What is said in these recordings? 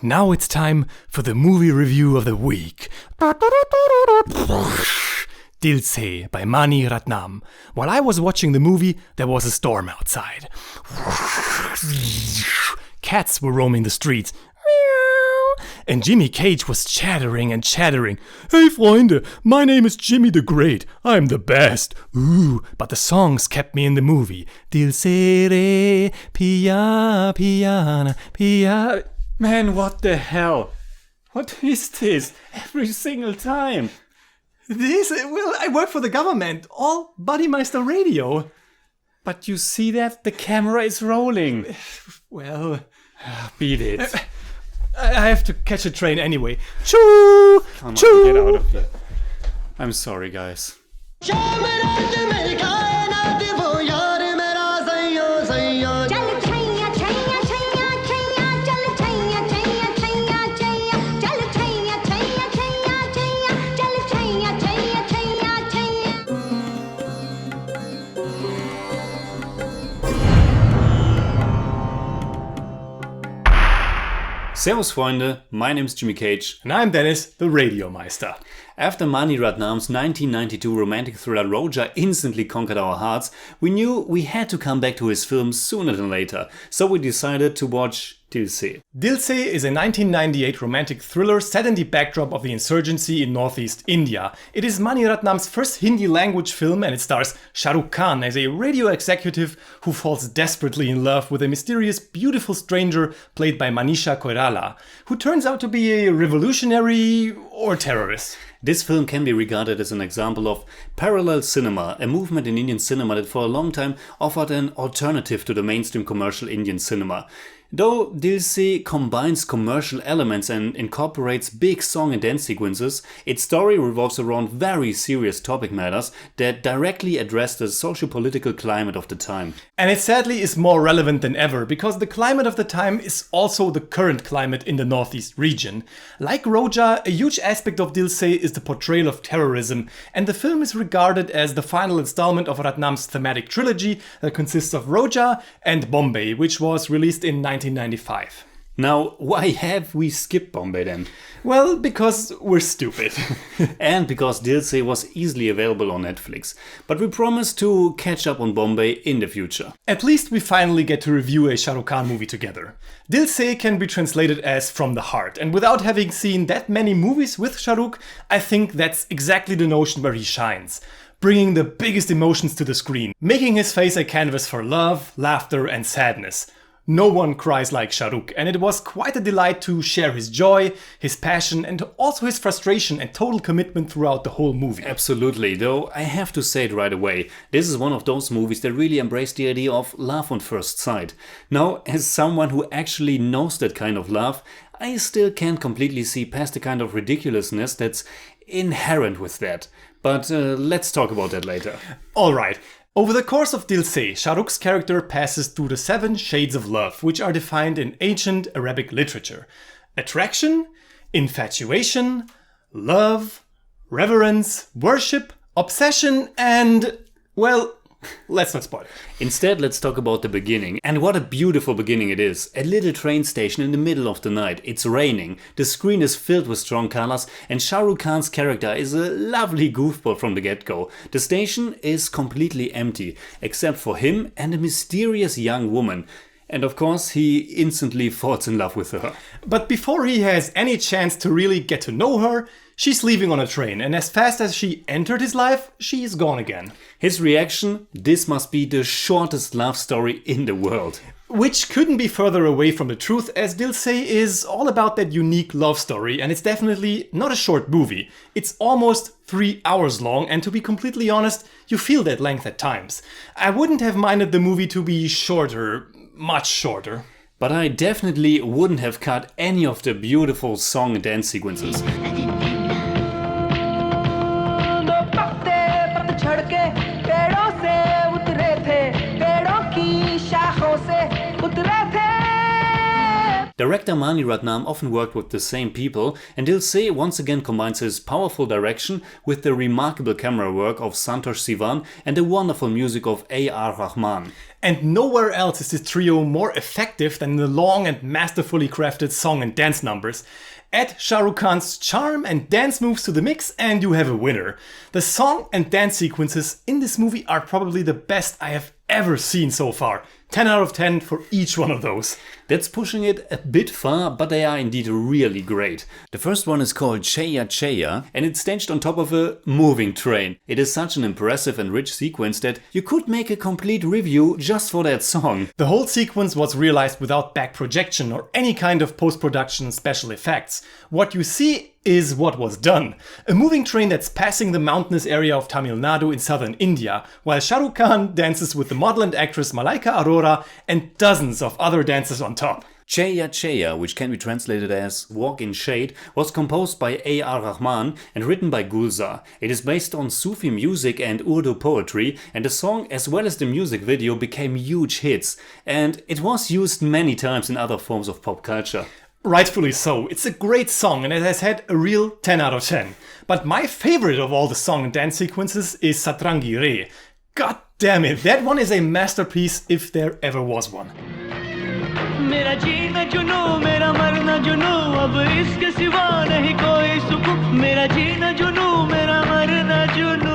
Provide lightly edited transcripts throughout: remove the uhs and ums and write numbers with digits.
And now it's time for the movie review of the week. Dil Se by Mani Ratnam. While I was watching the movie, there was a storm outside. Cats were roaming the streets. And Jimmy Cage was chattering and chattering. Hey Freunde, my name is Jimmy the Great. I'm the best. Ooh, but the songs kept me in the movie. Dil Se re, pia, piana, pia. Man, what the hell? What is this? Every single time. Well, I work for the government. All Buddymeister radio. But you see that? The camera is rolling. Well, beat it. I have to catch a train anyway. Choo! Come on, choo! get out of here. I'm sorry, guys. Servus Freunde, my name is Jimmy Cage. And I'm Deniz, the Radiomeister. After Mani Ratnam's 1992 romantic thriller Roja instantly conquered our hearts, we knew we had to come back to his film sooner than later, so we decided to watch Dil Se. Dil Se is a 1998 romantic thriller set in the backdrop of the insurgency in northeast India. It is Mani Ratnam's first Hindi language film and it stars Shah Rukh as a radio executive who falls desperately in love with a mysterious, beautiful stranger played by Manisha Koirala, who turns out to be a revolutionary or terrorist. This film can be regarded as an example of parallel cinema, a movement in Indian cinema that for a long time offered an alternative to the mainstream commercial Indian cinema. Though Dil Se combines commercial elements and incorporates big song and dance sequences, its story revolves around very serious topic matters that directly address the socio-political climate of the time. And it sadly is more relevant than ever, because the climate of the time is also the current climate in the northeast region. Like Roja, a huge aspect of Dil Se is the portrayal of terrorism, and the film is regarded as the final installment of Ratnam's thematic trilogy that consists of Roja and Bombay, which was released in 1995. Now, why have we skipped Bombay then? Well, because we're stupid. And because Dil Se was easily available on Netflix. But we promise to catch up on Bombay in the future. At least we finally get to review a Shah Rukh Khan movie together. Dil Se can be translated as from the heart, and without having seen that many movies with Shah Rukh, I think that's exactly the notion where he shines. Bringing the biggest emotions to the screen, making his face a canvas for love, laughter and sadness. No one cries like Shah Rukh, and it was quite a delight to share his joy, his passion, and also his frustration and total commitment throughout the whole movie. Absolutely, though I have to say it right away, this is one of those movies that really embrace the idea of love on first sight. Now, as someone who actually knows that kind of love, I still can't completely see past the kind of ridiculousness that's inherent with that. But let's talk about that later. Alright. Over the course of Dil Se, Shah Rukh's character passes through the 7 shades of love, which are defined in ancient Arabic literature. Attraction, infatuation, love, reverence, worship, obsession, and, well, let's not spoil it. Instead, let's talk about the beginning. And what a beautiful beginning it is. A little train station in the middle of the night. It's raining. The screen is filled with strong colors and Shah Rukh Khan's character is a lovely goofball from the get-go. The station is completely empty, except for him and a mysterious young woman. And of course, he instantly falls in love with her. But before he has any chance to really get to know her, she's leaving on a train, and as fast as she entered his life, she is gone again. His reaction? This must be the shortest love story in the world. Which couldn't be further away from the truth, as Dil Se is all about that unique love story, and it's definitely not a short movie. It's almost 3 hours long, and to be completely honest, you feel that length at times. I wouldn't have minded the movie to be shorter, much shorter. But I definitely wouldn't have cut any of the beautiful song and dance sequences. The Director Mani Ratnam often worked with the same people, and Dil Se once again combines his powerful direction with the remarkable camera work of Santosh Sivan and the wonderful music of Ar-Rahman. And nowhere else is this trio more effective than in the long and masterfully crafted song and dance numbers. Add Shah Rukh Khan's charm and dance moves to the mix and you have a winner. The song and dance sequences in this movie are probably the best I have ever seen so far. 10 out of 10 for each one of those. That's pushing it a bit far, but they are indeed really great. The first one is called Cheya Cheya, and it's staged on top of a moving train. It is such an impressive and rich sequence that you could make a complete review just for that song. The whole sequence was realized without back projection or any kind of post-production special effects. What you see is what was done. A moving train that's passing the mountainous area of Tamil Nadu in southern India, while Shah Rukh Khan dances with the model and actress Malaika Arora and dozens of other dancers on top. Cheya Cheya, which can be translated as Walk in Shade, was composed by Ar-Rahman and written by Gulzar. It is based on Sufi music and Urdu poetry, and the song as well as the music video became huge hits, and it was used many times in other forms of pop culture. Rightfully so. It's a great song and it has had a real 10 out of 10. But my favorite of all the song and dance sequences is Satrangi Re. God damn it, that one is a masterpiece if there ever was one. मेरा जीना जुनू मेरा मरना जुनू अब इसके सिवा नहीं कोई सुकून मेरा जीना जुनू मेरा मरना जुनू.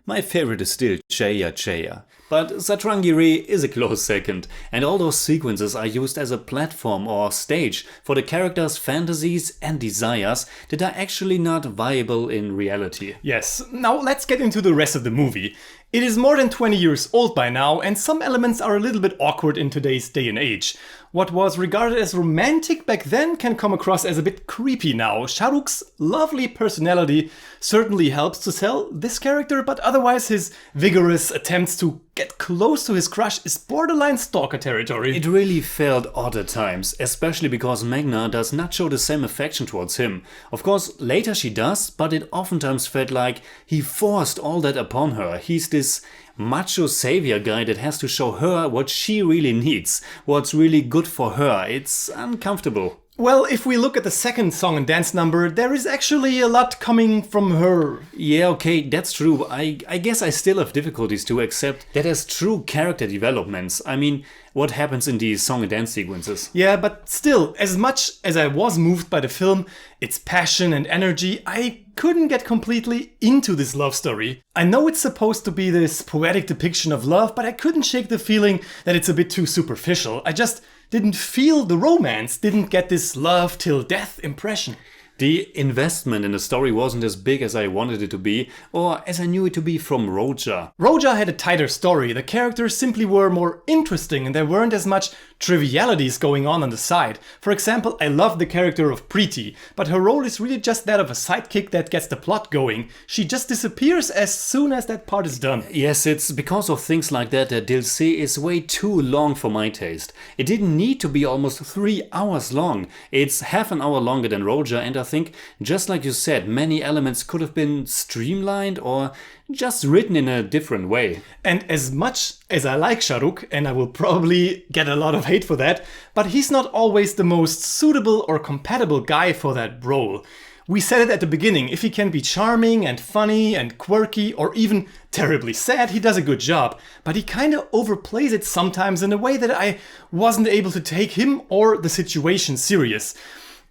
My favorite is still Cheya Cheya, but Satrangi Re is a close second, and all those sequences are used as a platform or stage for the characters' fantasies and desires that are actually not viable in reality. Yes, now let's get into the rest of the movie. It is more than 20 years old by now, and some elements are a little bit awkward in today's day and age. What was regarded as romantic back then can come across as a bit creepy now. Shah Rukh's lovely personality certainly helps to sell this character, but otherwise his vigorous attempts to get close to his crush is borderline stalker territory. It really felt odd at times, especially because Meghna does not show the same affection towards him. Of course, later she does, but it oftentimes felt like he forced all that upon her. He's this macho savior guy that has to show her what she really needs, what's really good for her. It's uncomfortable. Well, if we look at the second song and dance number, there is actually a lot coming from her. Yeah, okay, that's true. I guess I still have difficulties to accept that as true character developments. I mean, what happens in these song and dance sequences? Yeah, but still, as much as I was moved by the film, its passion and energy, I couldn't get completely into this love story. I know it's supposed to be this poetic depiction of love, but I couldn't shake the feeling that it's a bit too superficial. I just didn't feel the romance, didn't get this love till death impression. The investment in the story wasn't as big as I wanted it to be, or as I knew it to be from Roja. Roja had a tighter story, the characters simply were more interesting and there weren't as much trivialities going on the side. For example, I love the character of Preeti, but her role is really just that of a sidekick that gets the plot going. She just disappears as soon as that part is done. Yes, it's because of things like that that Dil Se is way too long for my taste. It didn't need to be almost 3 hours long. It's half an hour longer than Roja, and I think, just like you said, many elements could have been streamlined or just written in a different way. And as much as I like Shah Rukh, and I will probably get a lot of hate for that, but he's not always the most suitable or compatible guy for that role. We said it at the beginning, if he can be charming and funny and quirky or even terribly sad, he does a good job. But he kinda overplays it sometimes in a way that I wasn't able to take him or the situation serious.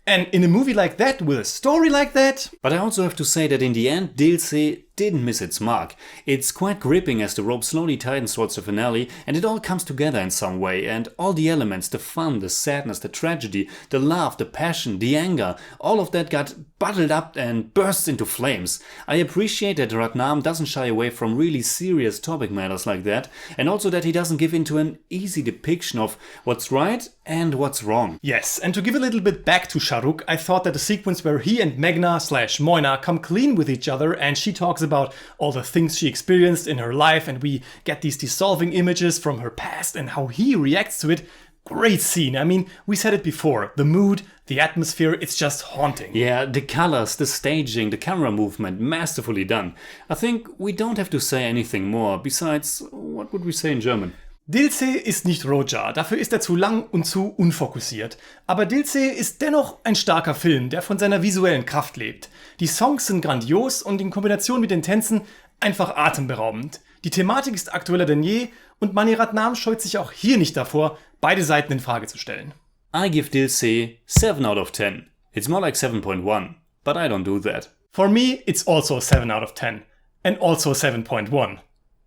And in a movie like that, with a story like that... But I also have to say that in the end, Dil Se didn't miss its mark. It's quite gripping as the rope slowly tightens towards the finale, and it all comes together in some way, and all the elements, the fun, the sadness, the tragedy, the love, the passion, the anger, all of that got bottled up and bursts into flames. I appreciate that Ratnam doesn't shy away from really serious topic matters like that, and also that he doesn't give into an easy depiction of what's right and what's wrong. Yes, and to give a little bit back to Shah Rukh, I thought that the sequence where he and Meghna/Moina come clean with each other and she talks about all the things she experienced in her life and we get these dissolving images from her past and how he reacts to it. Great scene. I mean, we said it before. The mood, the atmosphere, it's just haunting. Yeah, the colors, the staging, the camera movement, masterfully done. I think we don't have to say anything more. Besides, what would we say in German? Dil Se ist nicht Roja, dafür ist er zu lang und zu unfokussiert. Aber Dil Se ist dennoch ein starker Film, der von seiner visuellen Kraft lebt. Die Songs sind grandios und in Kombination mit den Tänzen einfach atemberaubend. Die Thematik ist aktueller denn je und Mani Ratnam scheut sich auch hier nicht davor, beide Seiten in Frage zu stellen. I give Dil Se 7 out of 10. It's more like 7.1, but I don't do that. For me, it's also 7 out of 10. And also 7.1.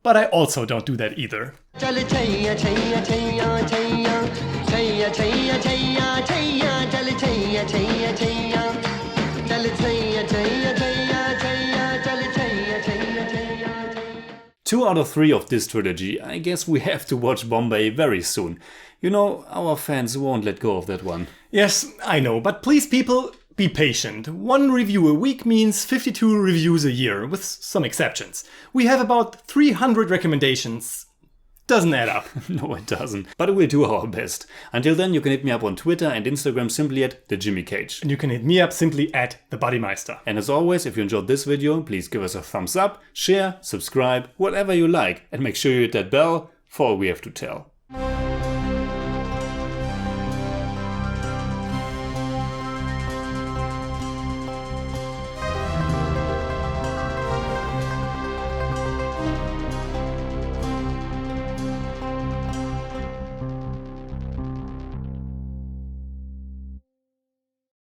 But I also don't do that either. Two out of 3 of this trilogy. I guess we have to watch Bombay very soon. You know, our fans won't let go of that one. Yes, I know, but please people, be patient. One review a week means 52 reviews a year, with some exceptions. We have about 300 recommendations. Doesn't add up. No, it doesn't. But we'll do our best. Until then, you can hit me up on Twitter and Instagram simply at TheJimmyCage. And you can hit me up simply at the Buddymeister. And as always, if you enjoyed this video, please give us a thumbs up, share, subscribe, whatever you like. And make sure you hit that bell for all we have to tell.